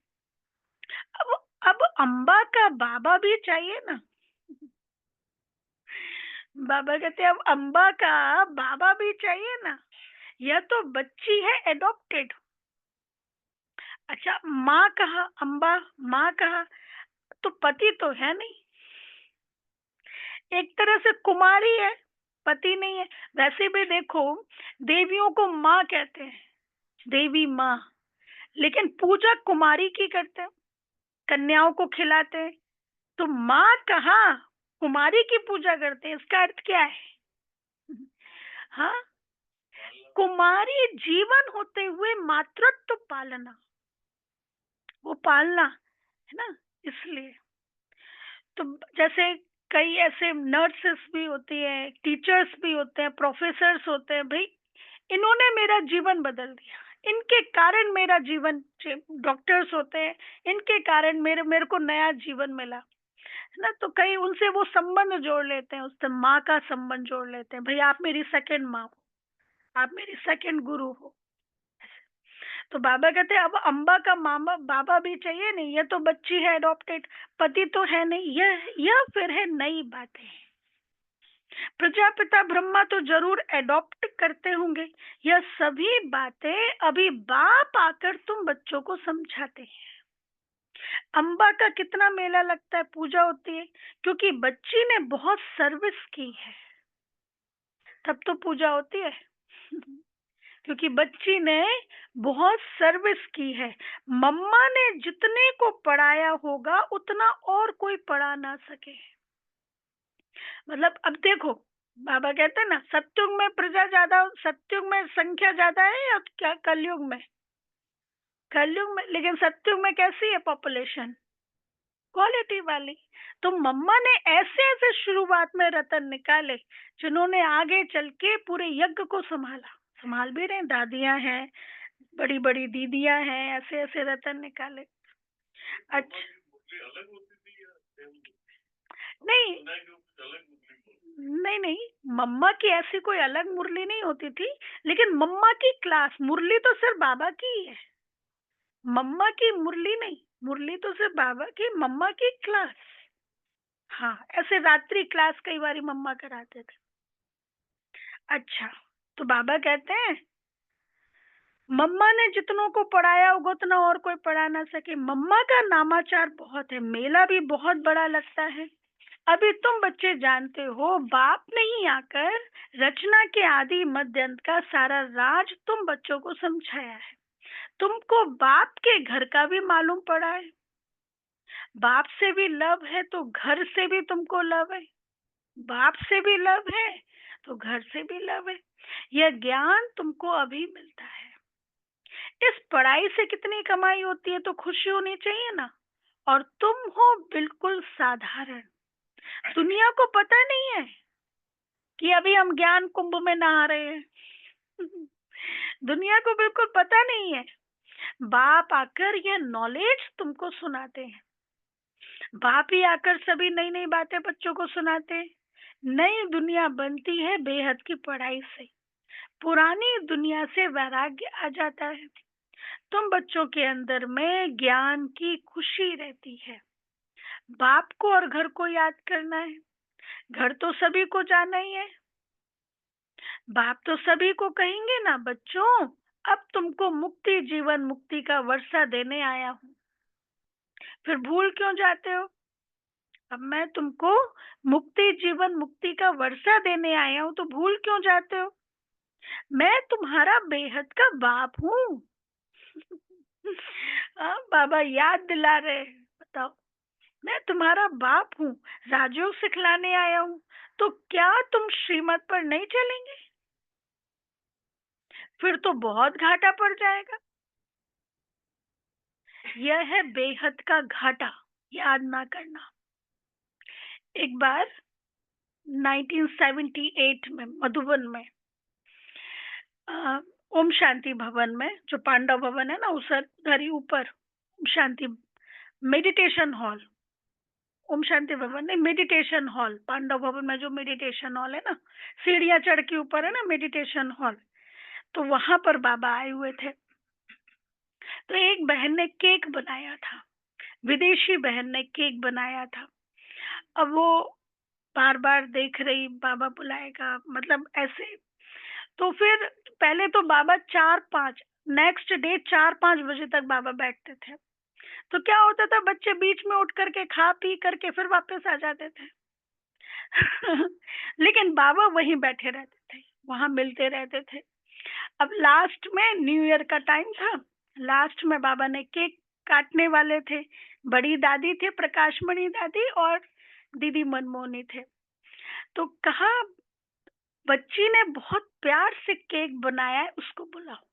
अब अम्बा का बाबा भी चाहिए ना। बाबा कहते हैं अब अम्बा का बाबा भी चाहिए ना, यह तो बच्ची है एडॉप्टेड। अच्छा, माँ कहा, अम्बा माँ कहा, तो पति तो है नहीं, एक तरह से कुमारी है, पति नहीं है। वैसे भी देखो, देवियों को माँ कहते हैं, देवी माँ, लेकिन पूजा कुमारी की करते हैं, कन्याओं को खिलाते हैं। तो माँ कहाँ, कुमारी की पूजा करते हैं, इसका अर्थ क्या है? हाँ, कुमारी जीवन होते हुए मातृत्व पालना, वो पालना है ना, इसलिए। तो जैसे कई ऐसे नर्सेस भी होती है, टीचर्स भी होते हैं, प्रोफेसर्स होते हैं, भाई इन्होंने मेरा जीवन बदल दिया, इनके कारण मेरा जीवन। डॉक्टर्स होते हैं, इनके कारण मेरे मेरे को नया जीवन मिला, है ना। तो कई उनसे वो संबंध जोड़ लेते हैं, उससे माँ का संबंध जोड़ लेते हैं, भाई आप मेरी सेकंड माँ हो, आप मेरी सेकंड गुरु हो। तो बाबा कहते हैं अब अम्बा का मामा बाबा भी चाहिए नहीं, ये तो बच्ची है एडॉप्टेड, पति तो है नहीं, यह फिर है नई बातें। प्रजापिता ब्रह्मा तो जरूर एडॉप्ट करते होंगे, यह सभी बातें अभी बाप आकर तुम बच्चों को समझाते हैं। अम्बा का कितना मेला लगता है, पूजा होती है, क्योंकि बच्ची ने बहुत सर्विस की है, तब तो पूजा होती है। क्योंकि बच्ची ने बहुत सर्विस की है। मम्मा ने जितने को पढ़ाया होगा उतना और कोई पढ़ा ना सके। मतलब अब देखो, बाबा कहते हैं ना, सत्युग में प्रजा ज्यादा, सत्युग में संख्या ज्यादा है या क्या कलयुग में? कलयुग में। लेकिन सत्युग में कैसी है पॉपुलेशन? क्वालिटी वाली। तो मम्मा ने ऐसे ऐसे शुरुआत में रतन निकाले जिन्होंने आगे चल के पूरे यज्ञ को संभाला, संभाल भी रहे, दादियां हैं, बड़ी बड़ी दीदियां हैं, ऐसे ऐसे रतन निकाले। अच्छा, नहीं नहीं नहीं, मम्मा की ऐसी कोई अलग मुरली नहीं होती थी, लेकिन मम्मा की क्लास, मुरली तो सिर्फ बाबा की ही है, मम्मा की मुरली नहीं, मुरली तो सिर्फ बाबा की, मम्मा की क्लास। हाँ, ऐसे रात्रि क्लास कई बार मम्मा कराते थे। अच्छा, तो बाबा कहते हैं मम्मा ने जितनों को पढ़ाया होगा उतना और कोई पढ़ा ना सके। मम्मा का नामाचार बहुत है, मेला भी बहुत बड़ा लगता है। अभी तुम बच्चे जानते हो, बाप नहीं आकर रचना के आदि मध्य अंत का सारा राज तुम बच्चों को समझाया है। तुमको बाप के घर का भी मालूम पड़ा है। बाप से भी लव है तो घर से भी तुमको लव है, बाप से भी लव है तो घर से भी लव है। यह ज्ञान तुमको अभी मिलता है। इस पढ़ाई से कितनी कमाई होती है तो खुशी होनी चाहिए ना। और तुम हो बिल्कुल साधारण, दुनिया को पता नहीं है कि अभी हम ज्ञान कुंभ में नहा रहे हैं। दुनिया को बिल्कुल पता नहीं है। बाप आकर यह नॉलेज तुमको सुनाते हैं, बाप ही आकर सभी नई नई बातें बच्चों को सुनाते हैं। नई दुनिया बनती है बेहद की पढ़ाई से, पुरानी दुनिया से वैराग्य आ जाता है। तुम बच्चों के अंदर में ज्ञान की खुशी रहती है। बाप को और घर को याद करना है, घर तो सभी को जाना ही है। बाप तो सभी को कहेंगे ना, बच्चों अब तुमको मुक्ति जीवन मुक्ति का वर्षा देने आया हूँ। फिर भूल क्यों जाते हो? अब मैं तुमको मुक्ति जीवन मुक्ति का वर्षा देने आया हूँ तो भूल क्यों जाते हो? मैं तुम्हारा बेहद का बाप हूँ। हाँ, बाबा याद दिला रहे, बताओ, मैं तुम्हारा बाप हूँ, राजयोग सिखलाने आया हूँ। तो क्या तुम श्रीमत पर नहीं चलेंगे? फिर तो बहुत घाटा पड़ जाएगा। यह है बेहद का घाटा, याद ना करना। एक बार 1978 में मधुबन में ओम शांति भवन में, जो पांडव भवन है ना उस उधर ही ऊपर, ओम शांति मेडिटेशन हॉल, ओम शांति भवन नहीं, मेडिटेशन हॉल, पांडव भवन में जो मेडिटेशन हॉल है ना, सीढ़ियां चढ़ के ऊपर है ना मेडिटेशन हॉल, तो वहां पर बाबा आए हुए थे। तो एक बहन ने केक बनाया था, विदेशी बहन ने केक बनाया था। अब वो बार बार देख रही बाबा बुलाएगा, मतलब ऐसे। तो फिर पहले तो बाबा 4-5, नेक्स्ट डे 4-5 बजे तक बाबा बैठते थे। तो क्या होता था, बच्चे बीच में उठ करके खा पी करके फिर वापस आ जाते थे। लेकिन बाबा वहीं बैठे रहते थे, वहां मिलते रहते थे। अब लास्ट में न्यू ईयर का टाइम था, लास्ट में बाबा ने केक काटने वाले थे। बड़ी दादी थे, प्रकाशमणि दादी, और दीदी मनमोहनी थे। तो कहा बच्ची ने बहुत प्यार से केक बनाया है, उसको बुलाओ।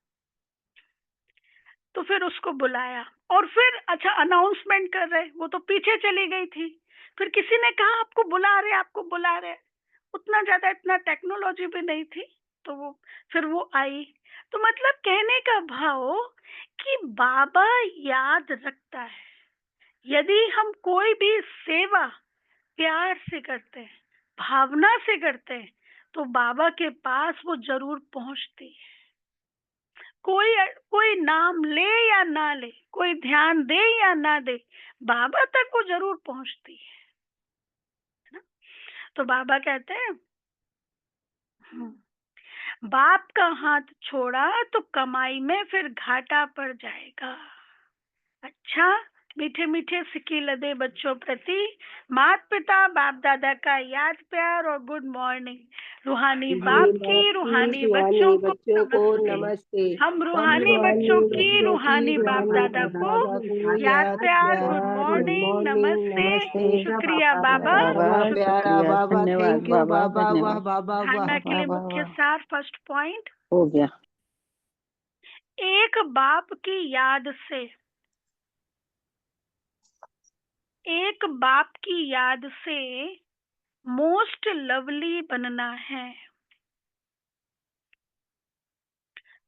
तो फिर उसको बुलाया, और फिर अच्छा अनाउंसमेंट कर रहे, वो तो पीछे चली गई थी। फिर किसी ने कहा आपको बुला रहे, आपको बुला रहे। उतना ज्यादा इतना टेक्नोलॉजी भी नहीं थी, तो वो फिर वो आई। तो मतलब कहने का भाव कि बाबा याद रखता है। यदि हम कोई भी सेवा प्यार से करते हैं, भावना से करते हैं, तो बाबा के पास वो जरूर पहुंचती है। कोई कोई नाम ले या ना ले, कोई ध्यान दे या ना दे, बाबा तक वो जरूर पहुंचती है ना। तो बाबा कहते हैं बाप का हाथ छोड़ा तो कमाई में फिर घाटा पड़ जाएगा। अच्छा, मीठे मीठे सिक्की लदे बच्चों प्रति माता पिता बाप दादा का याद प्यार और गुड मॉर्निंग। रूहानी बाप की रूहानी बच्चों को नमस्ते। हम रूहानी बच्चों की रूहानी बाप दादा को याद प्यार गुड मॉर्निंग नमस्ते। शुक्रिया बाबा, प्यारा शुक्रिया। बाबा, धन्यवाद थैंक यू बाबा, बाबा, वाह धन्यवाद। बाबा, वाह खाना के लिए वाह, मुख्य वाह। सार फर्स्ट पॉइंट, हो गया। एक बाप की याद से, एक बाप की याद से मोस्ट लवली बनना है।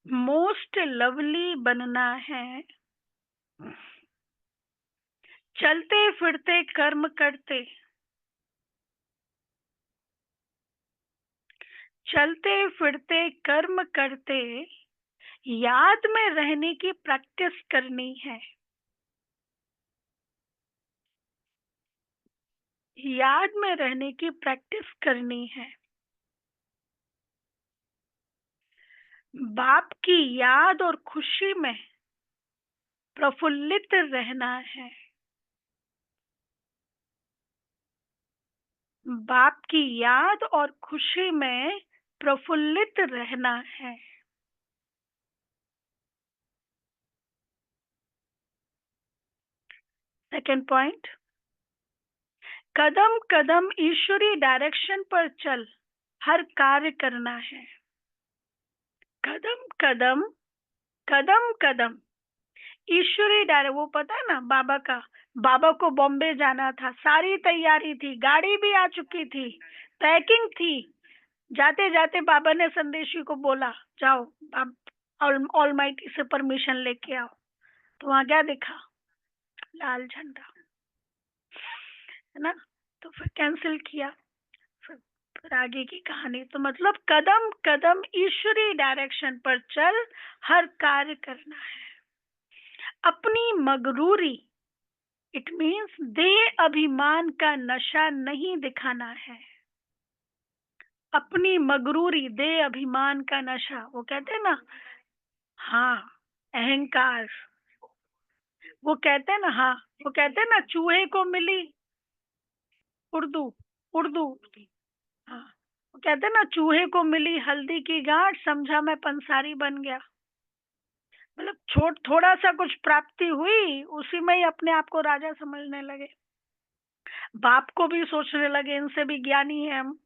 मोस्ट लवली बनना है। चलते फिरते कर्म करते, चलते फिरते कर्म करते याद में रहने की प्रैक्टिस करनी है। याद में रहने की प्रैक्टिस करनी है। बाप की याद और खुशी में प्रफुल्लित रहना है। बाप की याद और खुशी में प्रफुल्लित रहना है। सेकंड पॉइंट, कदम कदम ईश्वरी डायरेक्शन पर चल हर कार्य करना है। कदम कदम, कदम कदम ईश्वरी डायरेक्शन, वो पता है ना बाबा का, बाबा को बॉम्बे जाना था, सारी तैयारी थी, गाड़ी भी आ चुकी थी, पैकिंग थी। जाते जाते बाबा ने संदेशी को बोला जाओ आप ऑलमाइटी से परमिशन लेके आओ। तो वहां क्या देखा, लाल झंडा, है ना। तो फिर कैंसिल किया। फिर आगे की कहानी, तो मतलब कदम कदम ईश्वरी डायरेक्शन पर चल हर कार्य करना है। अपनी मगरूरी, इट मीन्स देह अभिमान का नशा नहीं दिखाना है। अपनी मगरूरी, देह अभिमान का नशा, वो कहते हैं ना, हाँ, अहंकार। वो कहते हैं ना, हाँ, वो कहते हैं ना, चूहे को मिली उर्दू, उर्दू, हाँ, वो कहते हैं ना, चूहे को मिली हल्दी की गांठ, समझा मैं पंसारी बन गया। मतलब थोड़ा सा कुछ प्राप्ति हुई, उसी में ही अपने आप को राजा समझने लगे। बाप को भी सोचने लगे इनसे भी ज्ञानी है हम।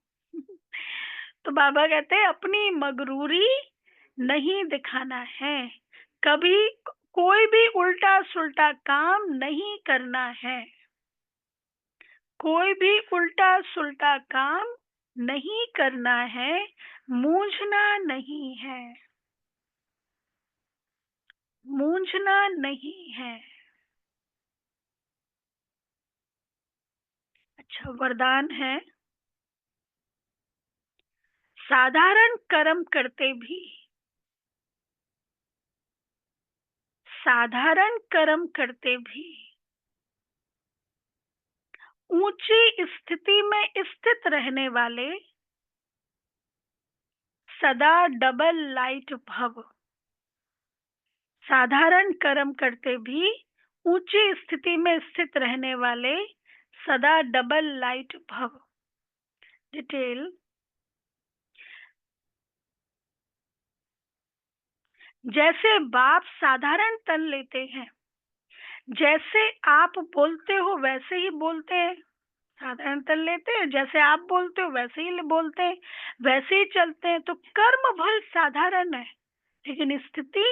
तो बाबा कहते हैं अपनी मगरूरी नहीं दिखाना है, कभी कोई भी उल्टा सुल्टा काम नहीं करना है। कोई भी उल्टा सुल्टा काम नहीं करना है, मूंझना नहीं है, मूंझना नहीं है। अच्छा, वरदान है, साधारण कर्म करते भी, साधारण कर्म करते भी ऊंची स्थिति में स्थित रहने वाले सदा डबल लाइट भव। साधारण कर्म करते भी ऊंची स्थिति में स्थित रहने वाले सदा डबल लाइट भव। डिटेल, जैसे बाप साधारण तन लेते हैं, जैसे आप बोलते हो वैसे ही बोलते हैं, साधारण तन लेते हैं, जैसे आप बोलते हो वैसे ही बोलते हैं, वैसे ही चलते हैं। तो कर्म भल साधारण है लेकिन स्थिति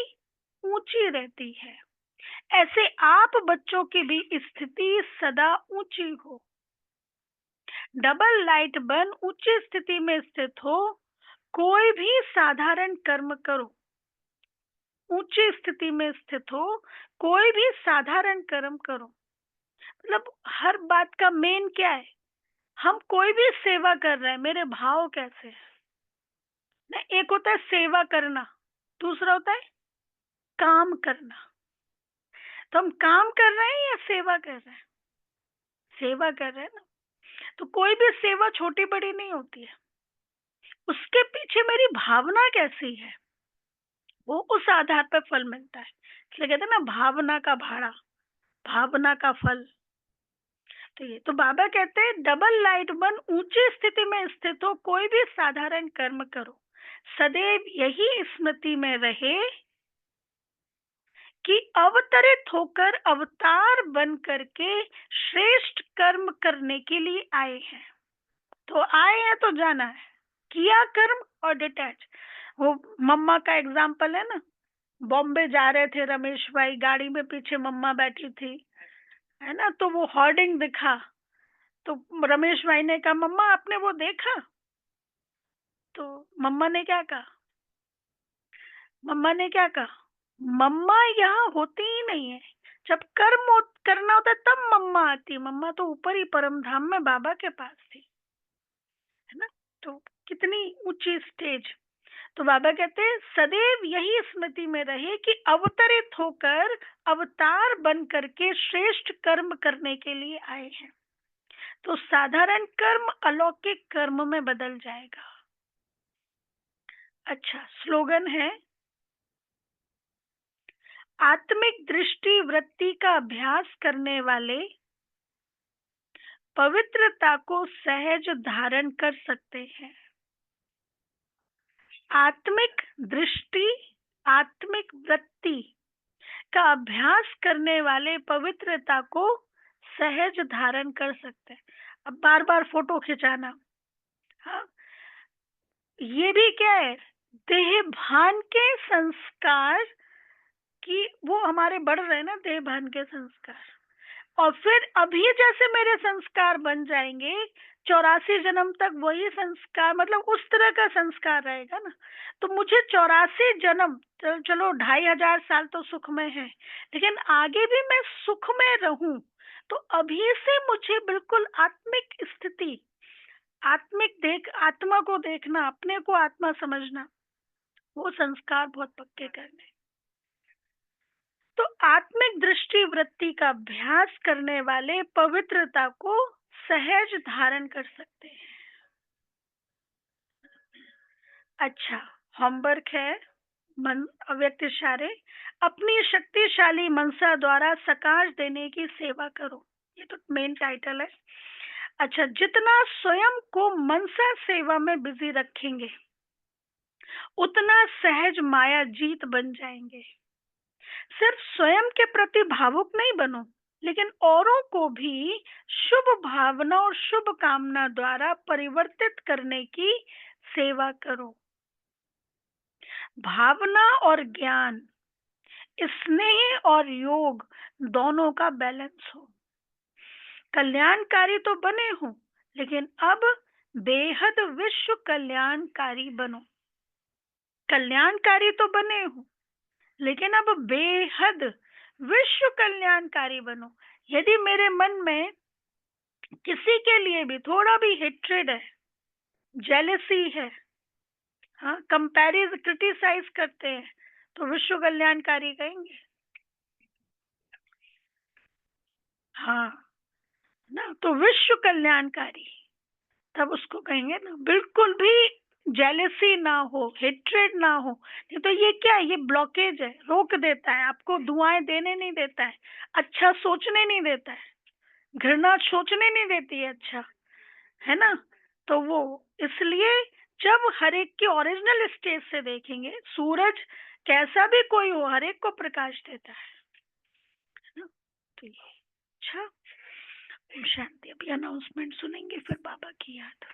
ऊंची रहती है। ऐसे आप बच्चों की भी स्थिति सदा ऊंची हो। डबल लाइट बन ऊंची स्थिति में स्थित हो। कोई भी साधारण कर्म करो, ऊंची स्थिति में स्थित हो, कोई भी साधारण कर्म करो। मतलब हर बात का मेन क्या है, हम कोई भी सेवा कर रहे हैं, मेरे भाव कैसे है ना। एक होता है सेवा करना, दूसरा होता है काम करना। तो हम काम कर रहे हैं या सेवा कर रहे हैं? सेवा कर रहे हैं ना। तो कोई भी सेवा छोटी बड़ी नहीं होती है, उसके पीछे मेरी भावना कैसी है, वो उस आधार पर फल मिलता है। इसलिए कहते हैं ना, भावना का भाड़ा। भावना का फल। तो ये तो बाबा कहते हैं डबल लाइट मन ऊंची स्थिति में स्थित हो, कोई भी साधारण कर्म करो, सदैव यही स्मृति में रहे कि अवतरित होकर अवतार बन करके श्रेष्ठ कर्म करने के लिए आए हैं। तो आए हैं तो जाना है, किया कर्म और डिटैच। वो मम्मा का एग्जाम्पल है ना, बॉम्बे जा रहे थे रमेश भाई, गाड़ी में पीछे मम्मा बैठी थी, है ना, तो वो होर्डिंग दिखा, तो रमेश भाई ने कहा मम्मा आपने वो देखा? तो मम्मा ने क्या कहा? मम्मा ने क्या कहा? मम्मा यहाँ होती ही नहीं है, जब करना होता है तब मम्मा आती है। मम्मा तो ऊपर ही परम धाम में बाबा के पास थी, है ना। तो कितनी ऊंची स्टेज। तो बाबा कहते हैं सदैव यही स्मृति में रहे कि अवतरित होकर अवतार बन करके श्रेष्ठ कर्म करने के लिए आए हैं। तो साधारण कर्म अलौकिक कर्म में बदल जाएगा। अच्छा, स्लोगन है आत्मिक दृष्टि वृत्ति का अभ्यास करने वाले पवित्रता को सहज धारण कर सकते हैं। आत्मिक दृष्टि, आत्मिक वृत्ति का अभ्यास करने वाले पवित्रता को सहज धारण कर सकते हैं। अब बार बार फोटो खिंचाना, हाँ, ये भी क्या है? देह भान के संस्कार की वो हमारे बढ़ रहे हैं ना, देह भान के संस्कार। और फिर अभी जैसे मेरे संस्कार बन जाएंगे, 84 जन्म तक वही संस्कार, मतलब उस तरह का संस्कार रहेगा ना। तो मुझे 84 जन्म, चलो 2500 साल तो सुख में है, लेकिन आगे भी मैं सुख में रहूं, तो अभी से मुझे बिल्कुल आत्मिक स्थिति, आत्मिक आत्मा को देखना, अपने को आत्मा समझना, वो संस्कार बहुत पक्के करने। तो आत्मिक दृष्टि वृत्ति का अभ्यास करने वाले पवित्रता को सहज धारण कर सकते हैं। अच्छा, होमवर्क है, मन अव्यक्त इशारे, अपनी शक्तिशाली मनसा द्वारा सकाश देने की सेवा करो। ये तो मेन टाइटल है। अच्छा, जितना स्वयं को मनसा सेवा में बिजी रखेंगे उतना सहज माया जीत बन जाएंगे। सिर्फ स्वयं के प्रति भावुक नहीं बनो, लेकिन औरों को भी शुभ भावना और शुभ कामना द्वारा परिवर्तित करने की सेवा करो। भावना और ज्ञान, स्नेह और योग दोनों का बैलेंस हो। कल्याणकारी तो बने हो, लेकिन अब बेहद विश्व कल्याणकारी बनो। कल्याणकारी तो बने हो, लेकिन अब बेहद विश्व कल्याणकारी बनो। यदि मेरे मन में किसी के लिए भी थोड़ा भी हेट्रेड है, जेलसी है, हाँ, कंपैरिज क्रिटिसाइज करते हैं, तो विश्व कल्याणकारी कहेंगे? हाँ ना, तो विश्व कल्याणकारी तब उसको कहेंगे ना। बिल्कुल भी जेलसी ना हो, हेट्रेड ना हो, नहीं तो ये क्या है? ये ब्लॉकेज है, रोक देता है, आपको दुआएं देने नहीं देता है, अच्छा सोचने नहीं देता है, घृणा सोचने नहीं देती है, अच्छा, है ना। तो वो इसलिए जब हर एक की ओरिजिनल स्टेज से देखेंगे, सूरज कैसा भी कोई हो, हर एक को प्रकाश देता है ना। तो ये अच्छा, ओम शांति। अभी अनाउंसमेंट सुनेंगे, फिर बाबा की याद।